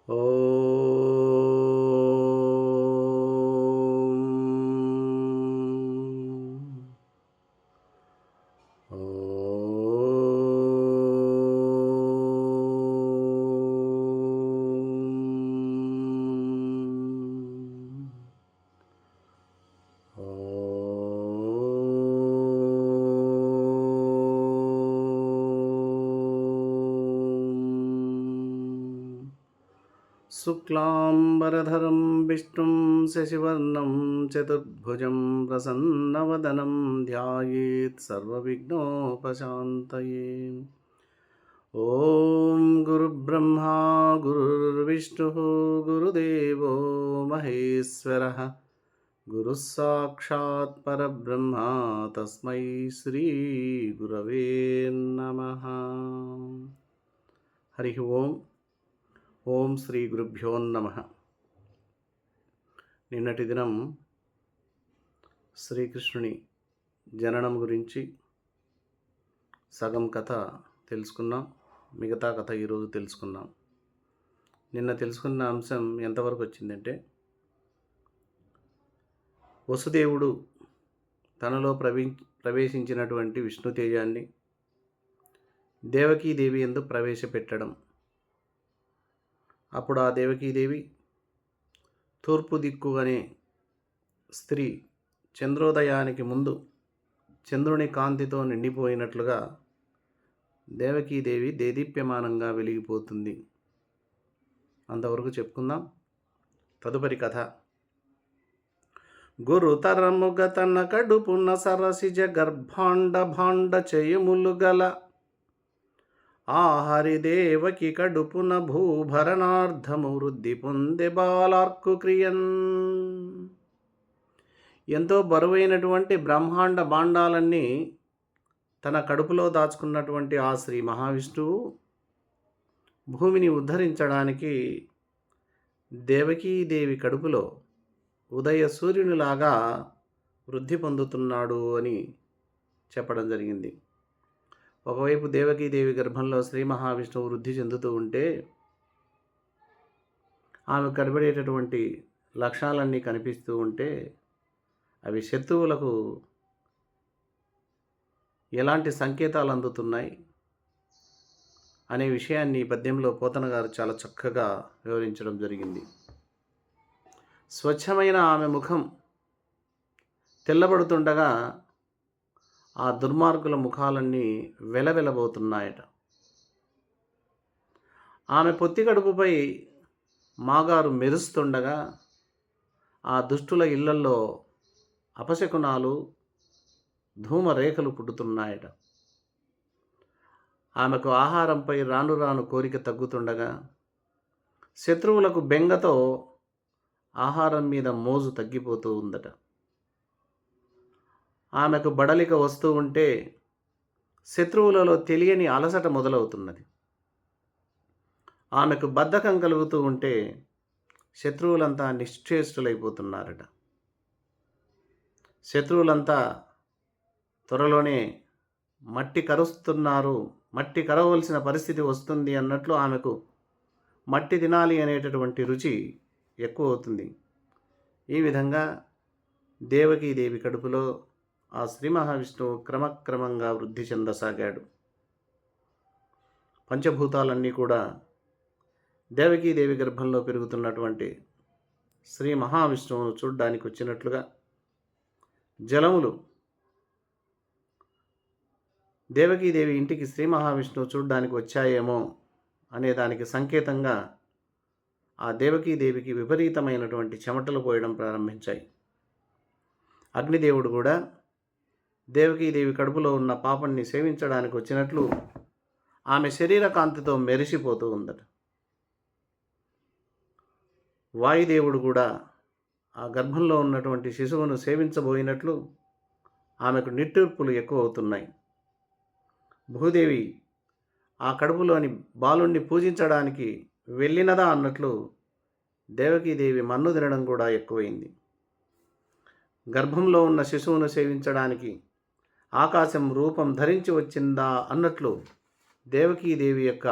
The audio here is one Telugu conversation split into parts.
ఓం శుక్లాంబరధరం విష్ణుం శశివర్ణం చతుర్భుజం ప్రసన్నవదనం ధ్యాయేత్ సర్వవిఘ్నోపశాంతయే. ఓం గురుబ్రహ్మా గురుర్విష్ణుః గురుదేవో మహేశ్వరః గురుః సాక్షాత్ పరబ్రహ్మ తస్మై శ్రీ గురవే నమః. హరి ఓం. ఓం శ్రీ గురుభ్యో నమః. నిన్నటి దినం శ్రీకృష్ణుని జననం గురించి సగం కథ తెలుసుకున్నాం. మిగతా కథ ఈరోజు తెలుసుకున్నాం. నిన్న తెలుసుకున్న అంశం ఎంతవరకు వచ్చిందంటే, వసుదేవుడు తనలో ప్రవేశించినటువంటి విష్ణు తేజాన్ని దేవకీదేవి యందు ప్రవేశపెట్టడం. అప్పుడు ఆ దేవకీదేవి తూర్పు దిక్కు అనే స్త్రీ చంద్రోదయానికి ముందు చంద్రుని కాంతితో నిండిపోయినట్లుగా దేవకీదేవి దేదీప్యమానంగా వెలిగిపోతుంది. అంతవరకు చెప్పుకుందాం. తదుపరి కథ. గురుతరముగ తన కడుపున సరసిజ గర్భాండ భాండ చయములు గల ఆ హరిదేవకి కడుపున భూభరణార్థము వృద్ధి పొందే బాలార్కు క్రియన్. ఎంతో బరువైనటువంటి బ్రహ్మాండ భాండాలన్నీ తన కడుపులో దాచుకున్నటువంటి ఆ శ్రీ మహావిష్ణువు భూమిని ఉద్ధరించడానికి దేవకీదేవి కడుపులో ఉదయ సూర్యునిలాగా వృద్ధి పొందుతున్నాడు అని చెప్పడం జరిగింది. ఒకవైపు దేవకీదేవి గర్భంలో శ్రీ మహావిష్ణువు వృద్ధి చెందుతూ ఉంటే ఆమె కనబడేటటువంటి లక్షణాలన్నీ కనిపిస్తూ ఉంటే అవి శత్రువులకు ఎలాంటి సంకేతాలు అందుతున్నాయి అనే విషయాన్ని ఈ పద్యంలో పోతన గారు చాలా చక్కగా వివరించడం జరిగింది. స్వచ్ఛమైన ఆమె ముఖం తెల్లబడుతుండగా ఆ దుర్మార్గుల ముఖాలన్నీ వెలవెలబోతున్నాయట. ఆమె పొత్తి కడుపుపై మాగారు మెరుస్తుండగా ఆ దుష్టుల ఇళ్లల్లో అపశకునాలు ధూమరేఖలు పుట్టుతున్నాయట. ఆమెకు ఆహారంపై రాను రాను కోరిక తగ్గుతుండగా శత్రువులకు బెంగతో ఆహారం మీద మోజు తగ్గిపోతూ ఉందట. ఆమెకు బడలిక వస్తూ ఉంటే శత్రువులలో తెలియని అలసట మొదలవుతున్నది. ఆమెకు బద్ధకం కలుగుతూ ఉంటే శత్రువులంతా నిశ్చేష్టులైపోతున్నారట. శత్రువులంతా త్వరలోనే మట్టి కరవలసిన పరిస్థితి వస్తుంది అన్నట్లు ఆమెకు మట్టి తినాలి అనేటటువంటి రుచి ఎక్కువ అవుతుంది. ఈ విధంగా దేవకీదేవి కడుపులో ఆ శ్రీ మహావిష్ణువు క్రమక్రమంగా వృద్ధి చెందసాగాడు. పంచభూతాలన్నీ కూడా దేవకీదేవి గర్భంలో పెరుగుతున్నటువంటి శ్రీ మహావిష్ణువును చూడ్డానికి వచ్చినట్లుగా జలములు దేవకీదేవి ఇంటికి శ్రీ మహావిష్ణువు చూడ్డానికి వచ్చాయేమో అనే దానికి సంకేతంగా ఆ దేవకీదేవికి విపరీతమైనటువంటి చెమటలు పోయడం ప్రారంభించాయి. అగ్నిదేవుడు కూడా దేవకీదేవి కడుపులో ఉన్న పాపన్ని సేవించడానికి వచ్చినట్లు ఆమె శరీర కాంతితో మెరిసిపోతూ ఉందట. వాయుదేవుడు కూడా ఆ గర్భంలో ఉన్నటువంటి శిశువును సేవించబోయినట్లు ఆమెకు నిట్టూర్పులు ఎక్కువ అవుతున్నాయి. భూదేవి ఆ కడుపులోని బాలుణ్ణి పూజించడానికి వెళ్ళినదా అన్నట్లు దేవకీదేవి మన్ను తినడం కూడా ఎక్కువైంది. గర్భంలో ఉన్న శిశువును సేవించడానికి ఆకాశం రూపం ధరించి వచ్చిందా అన్నట్లు దేవకీదేవి యొక్క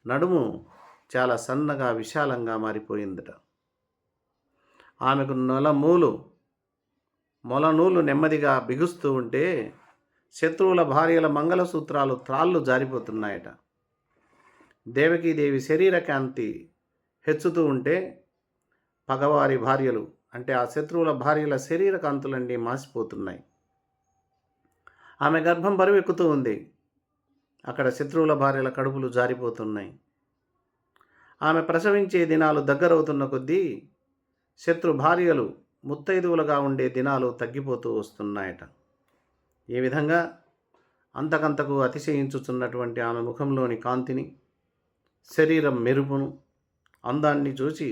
నడుము చాలా సన్నగా విశాలంగా మారిపోయిందట. ఆమెకు మొలనూలు నెమ్మదిగా బిగుస్తూ ఉంటే శత్రువుల భార్యల మంగళసూత్రాలు త్రాళ్ళు జారిపోతున్నాయట. దేవకీదేవి శరీర కాంతి హెచ్చుతూ ఉంటే పగవారి భార్యలు అంటే ఆ శత్రువుల భార్యల శరీర కాంతులన్నీ మాసిపోతున్నాయి. ఆమె గర్భం బరువెక్కుతూ ఉంది. అక్కడ శత్రువుల భార్యల కడుపులు జారిపోతున్నాయి. ఆమె ప్రసవించే దినాలు దగ్గరవుతున్న కొద్దీ శత్రు భార్యలు ముత్తైదువులుగా ఉండే దినాలు తగ్గిపోతూ వస్తున్నాయట. ఈ విధంగా అంతకంతకు అతిశయించుచున్నటువంటి ఆమె ముఖంలోని కాంతిని, శరీరం మెరుపును, అందాన్ని చూసి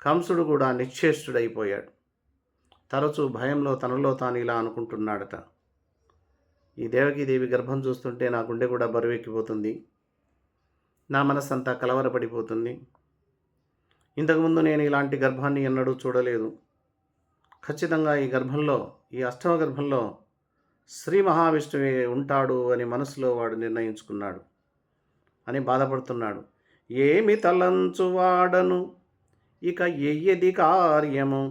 కంసుడు కూడా నిశ్చేష్టుడైపోయాడు. తరచూ భయంలో తనలో తాను ఇలా అనుకుంటున్నాడట, ఈ దేవకీదేవి గర్భం చూస్తుంటే నా గుండె కూడా బరువెక్కిపోతుంది, నా మనస్సంతా కలవరపడిపోతుంది. ఇంతకుముందు నేను ఇలాంటి గర్భాన్ని ఎన్నడూ చూడలేదు. ఖచ్చితంగా ఈ అష్టమ గర్భంలో శ్రీ మహావిష్ణువే ఉంటాడు అని మనసులో వాడు నిర్ణయించుకున్నాడు అని బాధపడుతున్నాడు. ఏమి తలంచువాడను ఇక ఎయ్యది కార్యము,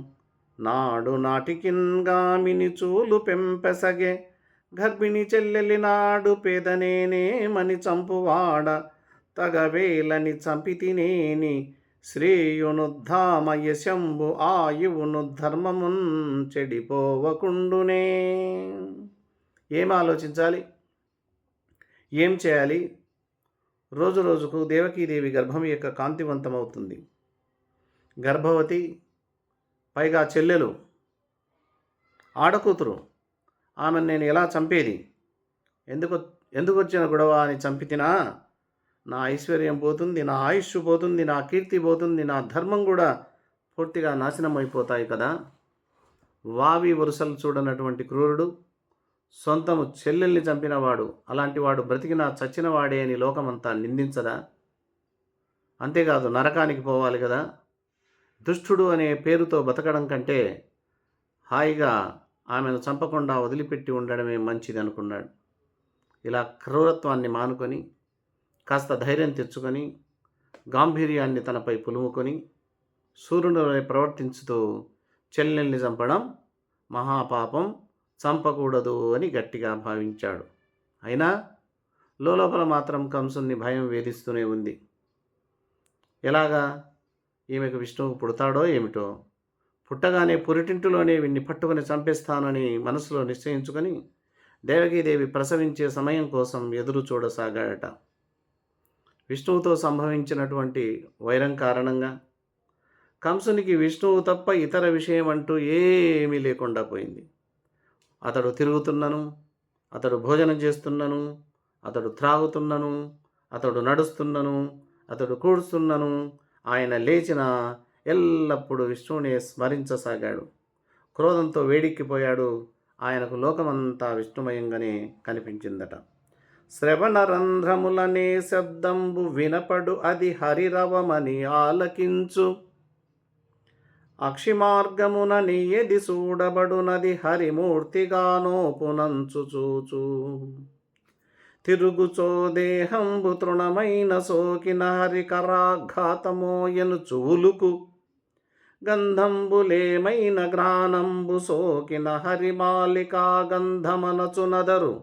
నాడు నాటికిన్గామిని చూలు పెంపెసగే, గర్భిణి చెల్లెలి నాడు పేదనేనేమని చంపువాడ, తగవేలని చంపితినేని శ్రేయునుద్ధామయ శంభు ఆయువును ధర్మమున్ చెడిపోవకుండునే. ఏం ఆలోచించాలి, ఏం చేయాలి? రోజు రోజుకు దేవకీదేవి గర్భం యొక్క కాంతివంతమవుతుంది. గర్భవతి, పైగా చెల్లెలు, ఆడకూతురు. ఆమెను నేను ఎలా చంపేది? ఎందుకు వచ్చిన గొడవ అని చంపితినా నా ఐశ్వర్యం పోతుంది, నా ఆయుష్ పోతుంది, నా కీర్తి పోతుంది, నా ధర్మం కూడా పూర్తిగా నాశనం అయిపోతాయి కదా. వావి వరుసలు చూడనటువంటి క్రూరుడు సొంతము చెల్లెల్ని చంపినవాడు, అలాంటి వాడు బ్రతికినా చచ్చినవాడే అని లోకమంతా నిందించదా? అంతేకాదు నరకానికి పోవాలి కదా. దుష్టుడు అనే పేరుతో బతకడం కంటే హాయిగా ఆమెను చంపకుండా వదిలిపెట్టి ఉండడమే మంచిది అనుకున్నాడు. ఇలా క్రూరత్వాన్ని మానుకొని కాస్త ధైర్యం తెచ్చుకొని గాంభీర్యాన్ని తనపై పులుముకొని సూర్యుడిపై ప్రవర్తించుతూ చెల్లెల్ని చంపడం మహాపాపం, చంపకూడదు అని గట్టిగా భావించాడు. అయినా లోపల మాత్రం కంసుని భయం వేధిస్తూనే ఉంది. ఎలాగా? ఈమెకు విష్ణువు పుడతాడో ఏమిటో, పుట్టగానే పురిటింటిలోనే వీడిని పట్టుకొని చంపేస్తానని మనసులో నిశ్చయించుకొని దేవకీదేవి ప్రసవించే సమయం కోసం ఎదురు చూడసాగాడట. విష్ణువుతో సంభవించినటువంటి వైరం కారణంగా కంసునికి విష్ణువు తప్ప ఇతర విషయం అంటూ ఏమీ లేకుండా పోయింది. అతడు తిరుగుతున్నను, అతడు భోజనం చేస్తున్నను, అతడు త్రాగుతున్నను, అతడు నడుస్తున్నను, అతడు కూడుస్తున్నను, ఆయన లేచిన ఎల్లప్పుడూ విష్ణువునే స్మరించసాగాడు. క్రోధంతో వేడెక్కిపోయాడు. ఆయనకు లోకమంతా విష్ణుమయంగానే కనిపించిందట. శ్రవణరంధ్రములనే శబ్దంబు వినపడు అది హరిరవమని ఆలకించు, అక్షిమార్గమున నీయది చూడబడునది హరిమూర్తిగానోపునంచు చూచు, తిరుగుచో దేహంబు తృణమైన సోకిన హరికరాఘాతమోయను చూలుకు, గంధంబులేమైన గ్రానంబు సోకిన హరిమాలికా గంధమనచునదరు,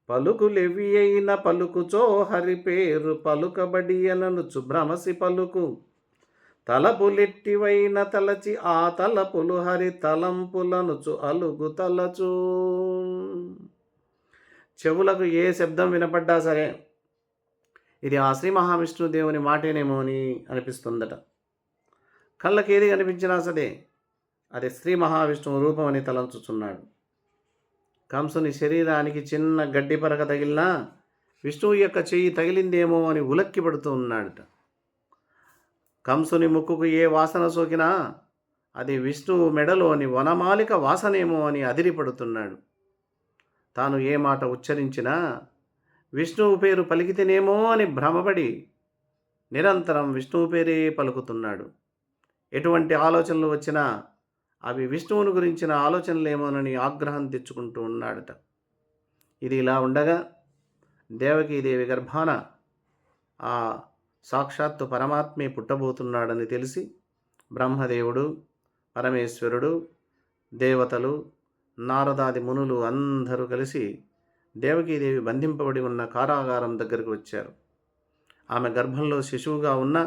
పలుకులెవి అయిన పలుకుచో హరి పేరు పలుకబడి అననుచు భ్రమసి పలుకు, తలపులెట్టివైన తలచి ఆ తలపులు హరి తలంపులనుచు అలుగు తలచు. చెవులకు ఏ శబ్దం వినపడ్డా సరే ఇది ఆ శ్రీ మహావిష్ణుదేవుని మాటేనేమో అని అనిపిస్తుందట. కళ్ళకి ఏది కనిపించినా సరే అది శ్రీ మహావిష్ణువు రూపమని తలంచుచున్నాడు. కంసుని శరీరానికి చిన్న గడ్డి పరక తగిలినా విష్ణువు యొక్క చెయ్యి తగిలిందేమో అని ఉలక్కి పడుతూ ఉన్నాడట. కంసుని ముక్కుకు ఏ వాసన సోకినా అది విష్ణువు మెడలోని వనమాలిక వాసనేమో అని అదిరిపడుతున్నాడు. తాను ఏ మాట ఉచ్చరించినా విష్ణువు పేరు పలికితేనేమో అని భ్రమపడి నిరంతరం విష్ణువు పేరే పలుకుతున్నాడు. ఎటువంటి ఆలోచనలు వచ్చినా అవి విష్ణువుని గురించిన ఆలోచనలేమోనని ఆగ్రహం తెచ్చుకుంటూ ఉన్నాడట. ఇది ఇలా ఉండగా దేవకీదేవి గర్భాన ఆ సాక్షాత్తు పరమాత్మే పుట్టబోతున్నాడని తెలిసి బ్రహ్మదేవుడు, పరమేశ్వరుడు, దేవతలు, నారదాది మునులు అందరూ కలిసి దేవకీదేవి బంధింపబడి ఉన్న కారాగారం దగ్గరకు వచ్చారు. ఆమె గర్భంలో శిశువుగా ఉన్న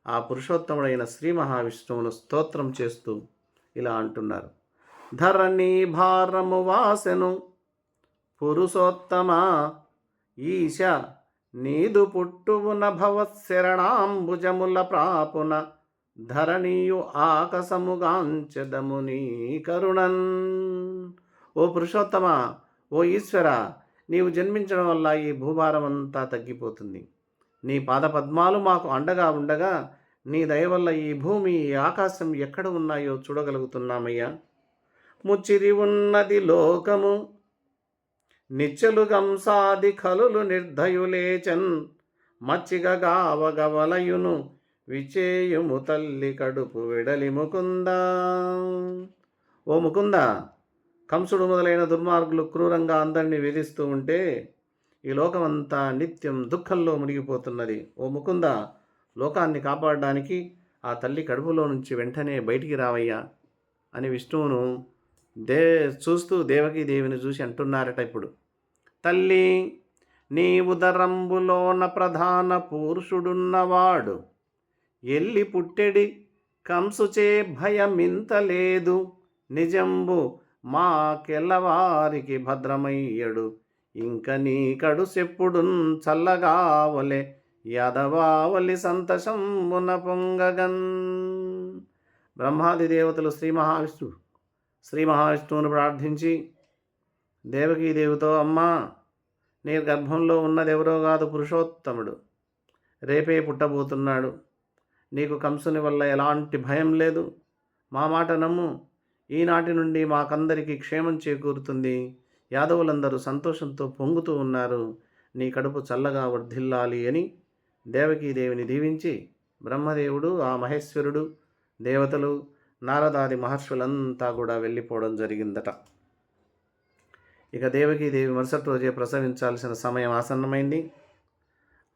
ఆ పురుషోత్తముడైన శ్రీ మహావిష్ణువును స్తోత్రం చేస్తూ ఇలా అంటున్నారు. ధరణి భారము వాసెను పురుషోత్తమా ఈశ నీదు పుట్టువున భవశరణాంబుజముల ప్రాపున ధరణియు ఆకసముగాంచెదము నీ కరుణన్. ఓ పురుషోత్తమ, ఓ ఈశ్వర, నీవు జన్మించడం వల్ల ఈ భూభారం అంతా తగ్గిపోతుంది. నీ పాదపద్మాలు మాకు అండగా ఉండగా నీ దయ వల్ల ఈ భూమి, ఈ ఆకాశం ఎక్కడ ఉన్నాయో చూడగలుగుతున్నామయ్యా. ముచ్చిరి ఉన్నది లోకము నిచ్చలు గంసాది కలులు నిర్ధయులేచన్ మచ్చిగగావగవలయును విచేయుము తల్లి కడుపు విడలి ముకుంద. ఓ ముకుంద, కంసుడు మొదలైన దుర్మార్గులు క్రూరంగా అందరినీ వేధిస్తూ ఉంటే ఈ లోకమంతా నిత్యం దుఃఖంలో మునిగిపోతున్నది. ఓ ముకుంద, లోకాన్ని కాపాడడానికి ఆ తల్లి కడుపులో నుంచి వెంటనే బయటికి రావయ్యా అని విష్ణువును చూస్తూ దేవకీదేవిని చూసి అంటున్నారట. ఇప్పుడు తల్లి, నీ ఉదరంబులోన ప్రధాన పురుషుడున్నవాడు ఎల్లి పుట్టెడి కంసుచే భయమింతలేదు. నిజంబు మాకెల్లవారికి భద్రమయ్యడు ఇంక నీ కడు సెప్పుడున్ చల్లగావలే యాదవావలి సంతసంబున పొంగగన్. బ్రహ్మాది దేవతలు శ్రీ మహావిష్ణువును ప్రార్థించి దేవకీదేవితో, అమ్మా, నీ గర్భంలో ఉన్నదెవరో కాదు, పురుషోత్తముడు రేపే పుట్టబోతున్నాడు. నీకు కంసుని వల్ల ఎలాంటి భయం లేదు. మా మాట నమ్ము. ఈనాటి నుండి మాకందరికీ క్షేమం చేకూరుతుంది. యాదవులందరూ సంతోషంతో పొంగుతూ ఉన్నారు. నీ కడుపు చల్లగా వర్ధిల్లాలి అని దేవకీదేవిని దీవించి బ్రహ్మదేవుడు, ఆ మహేశ్వరుడు, దేవతలు, నారదాది మహర్షులంతా కూడా వెళ్ళిపోవడం జరిగిందట. ఇక దేవకీదేవి మరుసటి రోజే ప్రసవించాల్సిన సమయం ఆసన్నమైంది.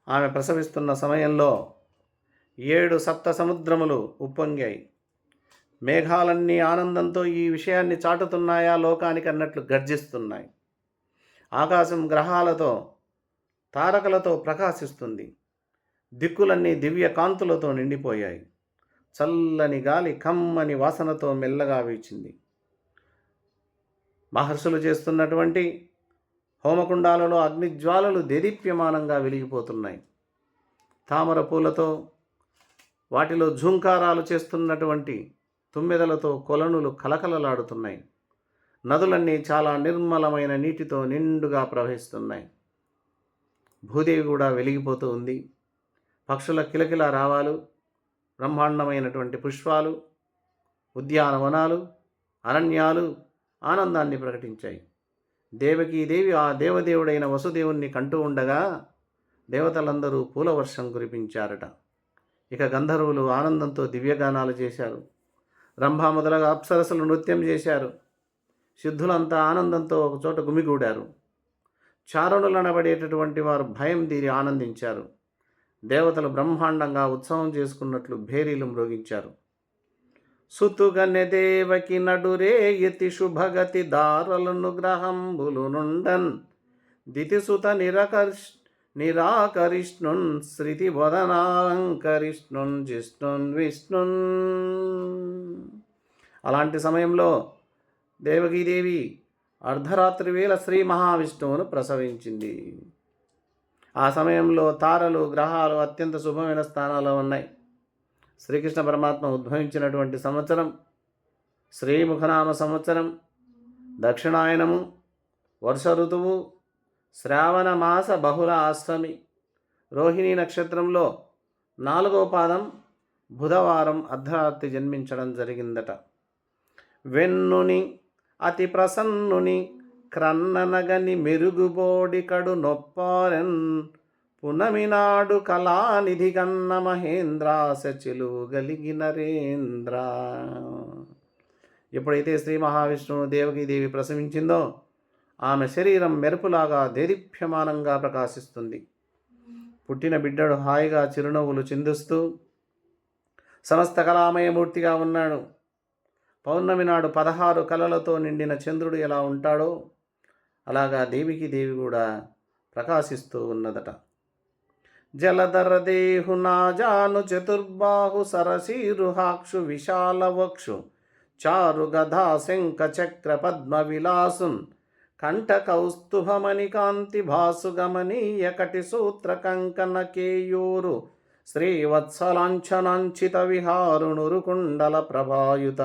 ఆమె ప్రసవిస్తున్న సమయంలో 7 సప్త సముద్రములు ఉప్పొంగాయి. మేఘాలన్నీ ఆనందంతో ఈ విషయాన్ని చాటుతున్నాయా లోకానికి అన్నట్లు గర్జిస్తున్నాయి. ఆకాశం గ్రహాలతో, తారకలతో ప్రకాశిస్తుంది. దిక్కులన్నీ దివ్య కాంతులతో నిండిపోయాయి. చల్లని గాలి కమ్మని వాసనతో మెల్లగా వీచింది. మహర్షులు చేస్తున్నటువంటి హోమకుండాలలో అగ్నిజ్వాలలు దేదీప్యమానంగా వెలిగిపోతున్నాయి. తామర పూలతో, వాటిలో ఝూంకారాలు చేస్తున్నటువంటి తుమ్మెదలతో కొలనులు కలకలలాడుతున్నాయి. నదులన్నీ చాలా నిర్మలమైన నీటితో నిండుగా ప్రవహిస్తున్నాయి. భూదేవి కూడా వెలిగిపోతూ ఉంది. పక్షుల కిలకిల రావాలు, బ్రహ్మాండమైనటువంటి పుష్పాలు, ఉద్యానవనాలు, అరణ్యాలు ఆనందాన్ని ప్రకటించాయి. దేవకీదేవి ఆ దేవదేవుడైన వసుదేవుణ్ణి కంటూ ఉండగా దేవతలందరూ పూలవర్షం కురిపించారట. ఇక గంధర్వులు ఆనందంతో దివ్యగానాలు చేశారు. రంభ మొదలగా అప్సరసలు నృత్యం చేశారు. సిద్ధులంతా ఆనందంతో ఒకచోట గుమిగూడారు. చారణులనబడేటటువంటి వారు భయం తీరి ఆనందించారు. దేవతలు బ్రహ్మాండంగా ఉత్సవం చేసుకున్నట్లు భేరీలు మ్రోగించారు. సుతుగనె దేవకి నడురే యతి శుభగతి దారలను గ్రహంబులు నుండన్ దితిసుత నిరాకరిష్ణున్ శృతి వదనాలంకరిష్ణున్ జిష్ణున్ విష్ణున్. అలాంటి సమయంలో దేవకీదేవి అర్ధరాత్రి వేళ శ్రీ మహావిష్ణువును ప్రసవించింది. ఆ సమయంలో తారలు, గ్రహాలు అత్యంత శుభమైన స్థానాల్లో ఉన్నాయి. శ్రీకృష్ణ పరమాత్మ ఉద్భవించినటువంటి సంవత్సరం శ్రీముఖనామ సంవత్సరం, దక్షిణాయనము, వర్ష ఋతువు, శ్రావణ మాస బహుళ అష్టమి, రోహిణీ నక్షత్రంలో 4వ పాదం బుధవారం అర్ధరాత్రి జన్మించడం జరిగిందట. వెన్నుని అతి ప్రసన్నుని క్రన్ననగని మెరుగుబోడి కడు నొప్పారెన్ పునమినాడు కళానిధి కన్న మహేంద్రాశచిలు గలిగి నరేంద్ర. ఎప్పుడైతే శ్రీ మహావిష్ణువు దేవకీదేవి ప్రసవించిందో ఆమె శరీరం మెరుపులాగా దేదీప్యమానంగా ప్రకాశిస్తుంది. పుట్టిన బిడ్డడు హాయిగా చిరునవ్వులు చిందిస్తూ సమస్త కళామయమూర్తిగా ఉన్నాడు. పౌర్ణమి నాడు 16 కళలతో నిండిన చంద్రుడు ఎలా ఉంటాడో అలాగా దేవికి దేవి కూడా ప్రకాశిస్తూ ఉన్నదట. జలధర దేహు నాజాను చతుర్బాహు సరసీరుహాక్షు విశాలవక్షు చారు గధా శంఖ చక్ర పద్మ విలాసున్ కంఠ కౌస్తుభమణి కాంతి భాసుగమనీయ కటి సూత్ర కంకణ కేయూరు శ్రీవత్సలాంఛనాంచిత విహారుణురు కుండల ప్రభాయుత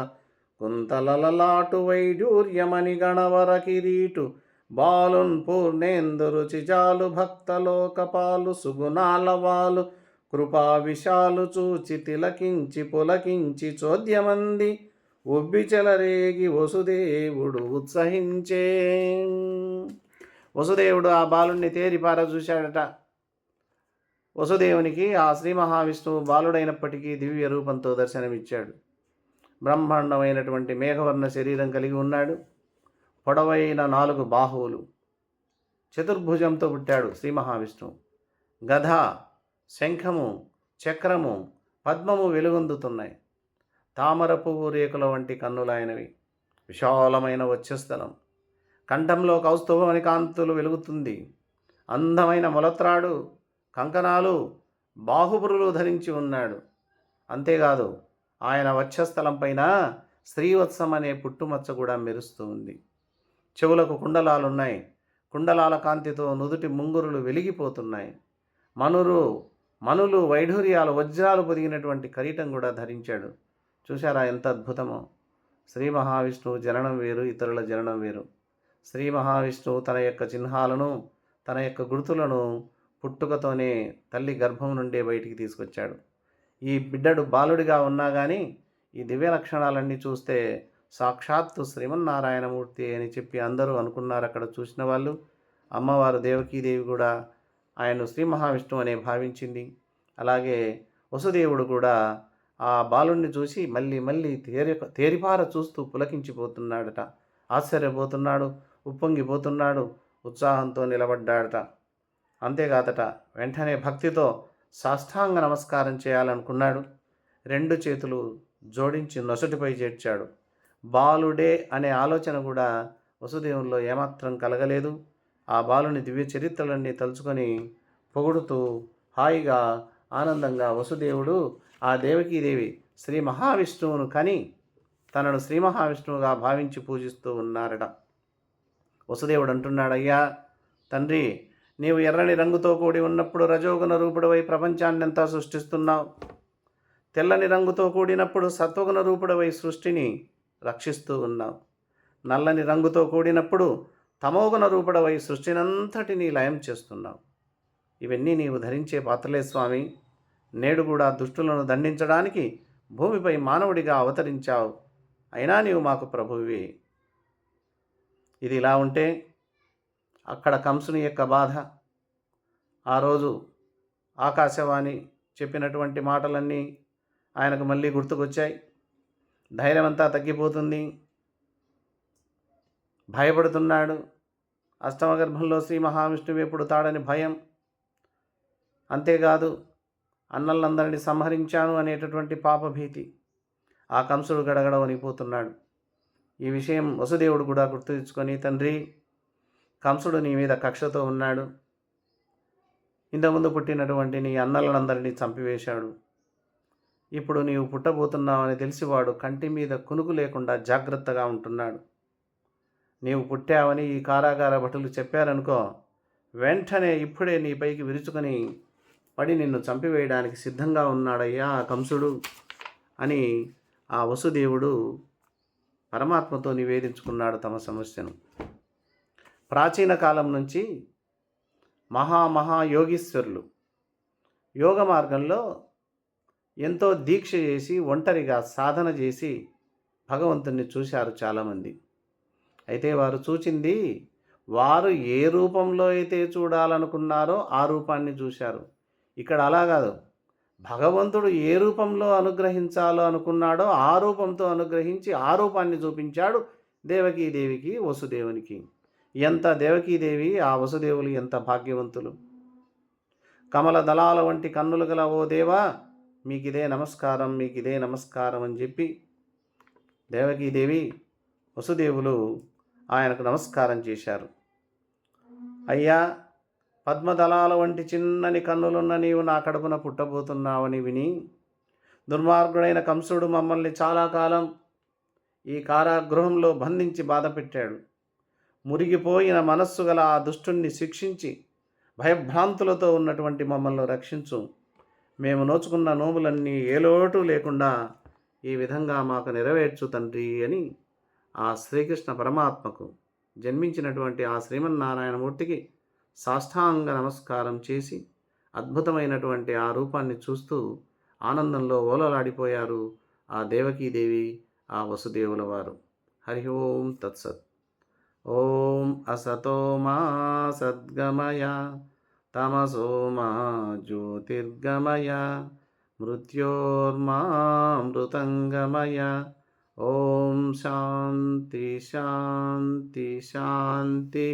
కుంతలలలాటు వైడూర్యమణి గణవర కిరీటు బాలున్ పూర్ణేందురు చిజాలు భక్తలోకపాలు సుగుణాలవాలు కృపా విశాలు చూచి తిలకించి పులకించి చోద్యమంది ఉబ్బిచెలరేగి వసుదేవుడు ఉత్సహించే. వసుదేవుడు ఆ బాలుణ్ణి తేరిపార చూశాడట. వసుదేవునికి ఆ శ్రీ మహావిష్ణువు బాలుడైనప్పటికీ దివ్య రూపంతో దర్శనమిచ్చాడు. బ్రహ్మాండమైనటువంటి మేఘవర్ణ శరీరం కలిగి ఉన్నాడు. పొడవైన 4 బాహువులు, చతుర్భుజంతో పుట్టాడు శ్రీ మహావిష్ణువు. గధ, శంఖము, చక్రము, పద్మము వెలుగొందుతున్నాయి. తామర పువ్వు రేకుల వంటి కన్నులైనవి. విశాలమైన వక్షస్థలం, కంఠంలో కౌస్తుభమణి కాంతులు వెలుగుతుంది. అందమైన మొలత్రాడు, కంకణాలు, బాహుపురులు ధరించి ఉన్నాడు. అంతేకాదు ఆయన వక్షస్థలం పైన శ్రీవత్సం అనే పుట్టుమచ్చ కూడా మెరుస్తూ ఉంది. చెవులకు కుండలాలున్నాయి. కుండలాల కాంతితో నుదుటి ముంగురులు వెలిగిపోతున్నాయి. మనులు వైఢూర్యాలు వజ్రాలు పొదిగినటువంటి కిరీటం కూడా ధరించాడు. చూశారా ఎంత అద్భుతమో! శ్రీ మహావిష్ణువు జననం వేరు, ఇతరుల జననం వేరు. శ్రీ మహావిష్ణువు తన యొక్క చిహ్నాలను, తన యొక్క గుర్తులను పుట్టుకతోనే తల్లి గర్భం నుండే బయటికి తీసుకొచ్చాడు. ఈ బిడ్డడు బాలుడిగా ఉన్నా కానీ ఈ దివ్య లక్షణాలన్నీ చూస్తే సాక్షాత్తు శ్రీమన్నారాయణమూర్తి అని చెప్పి అందరూ అనుకున్నారు. అక్కడ చూసిన వాళ్ళు, అమ్మవారు దేవకీదేవి కూడా ఆయన్ను శ్రీ మహావిష్ణువు అనే భావించింది. అలాగే వసుదేవుడు కూడా ఆ బాలుణ్ణి చూసి మళ్ళీ తేరిపార చూస్తూ పులకించిపోతున్నాడట. ఆశ్చర్యపోతున్నాడు, ఉప్పొంగిపోతున్నాడు, ఉత్సాహంతో నిలబడ్డాడట. అంతేకాదట, వెంటనే భక్తితో సాష్టాంగ నమస్కారం చేయాలనుకున్నాడు. 2 చేతులు జోడించి నొసటిపై చేర్చాడు. బాలుడే అనే ఆలోచన కూడా వసుదేవుల్లో ఏమాత్రం కలగలేదు. ఆ బాలుని దివ్య చరిత్రలన్నీ తలుచుకొని పొగుడుతూ హాయిగా ఆనందంగా వసుదేవుడు ఆ దేవకీదేవి శ్రీ మహావిష్ణువును కని తనను శ్రీ మహావిష్ణువుగా భావించి పూజిస్తూ ఉన్నారట. వసుదేవుడు అంటున్నాడు, అయ్యా తండ్రి, నీవు ఎర్రని రంగుతో కూడి ఉన్నప్పుడు రజోగుణ రూపుడవై ప్రపంచాన్నంతా సృష్టిస్తున్నావు. తెల్లని రంగుతో కూడినప్పుడు సత్వగుణ రూపుడవై సృష్టిని రక్షిస్తూ ఉన్నావు. నల్లని రంగుతో కూడినప్పుడు తమోగుణ రూపుడవై సృష్టినంతటినీ లయం చేస్తున్నావు. ఇవన్నీ నీవు ధరించే పాత్రలే స్వామి. నేడు కూడా దుష్టులను దండించడానికి భూమిపై మానవుడిగా అవతరించావు. అయినా నీవు మాకు ప్రభువే. ఇది ఇలా ఉంటే అక్కడ కంసుని యొక్క బాధ. ఆ రోజు ఆకాశవాణి చెప్పినటువంటి మాటలన్నీ ఆయనకు మళ్ళీ గుర్తుకొచ్చాయి. ధైర్యం అంతా తగ్గిపోతుంది. భయపడుతున్నాడు. అష్టమ గర్భంలో శ్రీ మహావిష్ణువు ఎప్పుడు తాడని భయం. అంతేకాదు అన్నలందరినీ సంహరించాను అనేటటువంటి పాపభీతి. ఆ కంసుడు గడగడ వణిపోతున్నాడు. ఈ విషయం వసుదేవుడు కూడా గుర్తు తెచ్చుకొని, తండ్రి, కంసుడు నీ మీద కక్షతో ఉన్నాడు. ఇంతకుముందు పుట్టినటువంటి నీ అన్నలందరినీ చంపివేశాడు. ఇప్పుడు నీవు పుట్టబోతున్నావని తెలిసివాడు కంటి మీద కునుకు లేకుండా జాగ్రత్తగా ఉంటున్నాడు. నీవు పుట్టావని ఈ కారాగార భటులు చెప్పారనుకో, వెంటనే ఇప్పుడే నీ పైకి విరుచుకొని పడి నిన్ను చంపివేయడానికి సిద్ధంగా ఉన్నాడయ్యా ఆ కంసుడు అని ఆ వసుదేవుడు పరమాత్మతో నివేదించుకున్నాడు తమ సమస్యను. ప్రాచీన కాలం నుంచి మహాయోగీశ్వరులు యోగ మార్గంలో ఎంతో దీక్ష చేసి ఒంటరిగా సాధన చేసి భగవంతుణ్ణి చూశారు చాలామంది. అయితే వారు చూచింది, వారు ఏ రూపంలో అయితే చూడాలనుకున్నారో ఆ రూపాన్ని చూశారు. ఇక్కడ అలా కాదు. భగవంతుడు ఏ రూపంలో అనుగ్రహించాలో అనుకున్నాడో ఆ రూపంతో అనుగ్రహించి ఆ రూపాన్ని చూపించాడు దేవకీదేవికి, వసుదేవునికి. ఎంత దేవకీదేవి, ఆ వసుదేవులు ఎంత భాగ్యవంతులు. కమల దళాల వంటి కన్నులు గల ఓ దేవా, మీకిదే నమస్కారం, మీకిదే నమస్కారం అని చెప్పి దేవకీదేవి వసుదేవులు ఆయనకు నమస్కారం చేశారు. అయ్యా, పద్మదళాల వంటి చిన్నని కన్నులున్న నీవు నా కడుపున పుట్టబోతున్నావని విని దుర్మార్గుడైన కంసుడు మమ్మల్ని చాలా కాలం ఈ కారాగృహంలో బంధించి బాధపెట్టాడు. మురిగిపోయిన మనస్సు గల ఆ దుష్టుణ్ణి శిక్షించి భయభ్రాంతులతో ఉన్నటువంటి మమ్మల్ని రక్షించు. మేము నోచుకున్న నోములన్నీ ఏ లోటు లేకుండా ఈ విధంగా మాకు నెరవేర్చు తండ్రి అని ఆ శ్రీకృష్ణ పరమాత్మకు, జన్మించినటువంటి ఆ శ్రీమన్నారాయణమూర్తికి సాష్టాంగ నమస్కారం చేసి అద్భుతమైనటువంటి ఆ రూపాన్ని చూస్తూ ఆనందంలో ఓలలాడిపోయారు ఆ దేవకీదేవి, ఆ వసుదేవుల వారు. హరి ఓం తత్సత్. ఓం అసతో మా సద్గమయ తమసో మా జ్యోతిర్గమయ మృత్యోర్మామృతంగమయ. ఓం శాంతి శాంతి శాంతి.